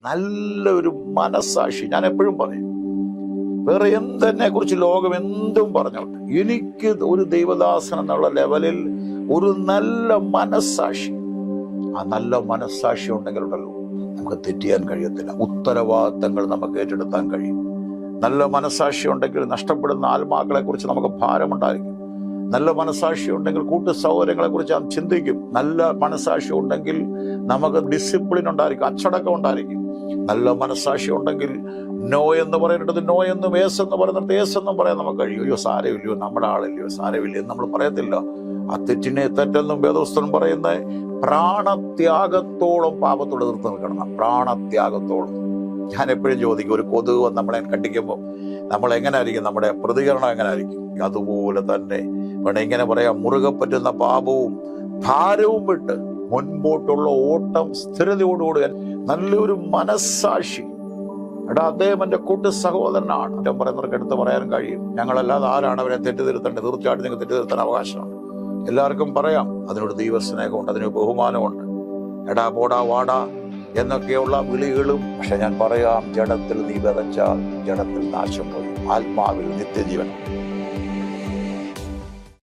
നല്ലൊരു മനസ്സാക്ഷി. ഞാൻ എപ്പോഴും പറയും, വേറെ എന്തെന്നെ കുറിച്ച് ലോകം എന്തും പറഞ്ഞോട്ടെ, എനിക്ക് ഒരു ദൈവദാസൻ എന്നുള്ള ലെവലിൽ ഒരു നല്ല മനസ്സാക്ഷി, ആ നല്ല മനസ്സാക്ഷി ഉണ്ടെങ്കിലുണ്ടല്ലോ നമുക്ക് തെറ്റിയാൻ കഴിയത്തില്ല. ഉത്തരവാദിത്തങ്ങൾ നമുക്ക് ഏറ്റെടുത്താൻ കഴിയും. നല്ല മനസ്സാക്ഷി ഉണ്ടെങ്കിൽ നഷ്ടപ്പെടുന്ന ആത്മാക്കളെ കുറിച്ച് നമുക്ക് ഭാരമുണ്ടായിരിക്കും. നല്ല മനസ്സാക്ഷി ഉണ്ടെങ്കിൽ കൂട്ടു സൗകര്യങ്ങളെ കുറിച്ച് നാം ചിന്തിക്കും. നല്ല മനസ്സാക്ഷി ഉണ്ടെങ്കിൽ നമുക്ക് ഡിസിപ്ലിൻ ഉണ്ടായിരിക്കും, അച്ചടക്കം ഉണ്ടായിരിക്കും. നല്ല മനസ്സാക്ഷി ഉണ്ടെങ്കിൽ നോ എന്ന് പറയുന്നിടത്ത് നോ എന്നും ഏസ് എന്ന് പറയുന്നിടത്ത് ഏസ് എന്നും പറയാൻ നമുക്ക് കഴിയും. അയ്യോ സാരമില്ലയോ, നമ്മുടെ ആളല്ലയോ, സാരമില്ലയോ എന്ന് നമ്മൾ പറയത്തില്ല. ആ തെറ്റിനെ തെറ്റെന്നും വേദപുസ്തകം പറയുന്ന പ്രാണത്യാഗത്തോളം പാപത്തോട് എതിർത്ത് നിൽക്കണം. പ്രാണത്യാഗത്തോളം. ഞാൻ എപ്പോഴും ചോദിക്കും, ഒരു കൊതുക് വന്ന് നമ്മളെ കണ്ടിക്കുമ്പോൾ നമ്മൾ എങ്ങനെ ആയിരിക്കും, നമ്മുടെ പ്രതികരണം എങ്ങനെ ആയിരിക്കും? അതുപോലെ തന്നെ വേണം ഇങ്ങനെ പറയാം, മുറുകെ പറ്റുന്ന പാപവും ഭാരവും വിട്ട് മുൻപോട്ടുള്ള ഓട്ടം സ്ഥിരതയോടുകൂടി നല്ലൊരു മനസ്സാക്ഷി. അദ്ദേഹം എൻ്റെ കൂട്ടു സഹോദരനാണ്. അദ്ദേഹം പറയുന്നവർക്ക് എടുത്ത് പറയാനും കഴിയും. ഞങ്ങളല്ലാതെ ആരാണ് അവരെ തെറ്റിദ്ധരുത്തേണ്ടത്? തീർച്ചയായിട്ടും നിങ്ങൾക്ക് തെറ്റിദ്ധരുത്താൻ അവകാശമാണ്. എല്ലാവർക്കും പറയാം. അതിനോട് ദൈവസ്നേഹമുണ്ട്, അതിന് ബഹുമാനമുണ്ട്. എടാ പോടാ വാടാ എന്നൊക്കെയുള്ള വിളികളും. പക്ഷെ ഞാൻ പറയാം, ജഡത്തിൽ നീ വിതച്ചാൽ ജഡത്തിൽ നാശം പോയി, ആത്മാവിൽ നിത്യജീവൻ.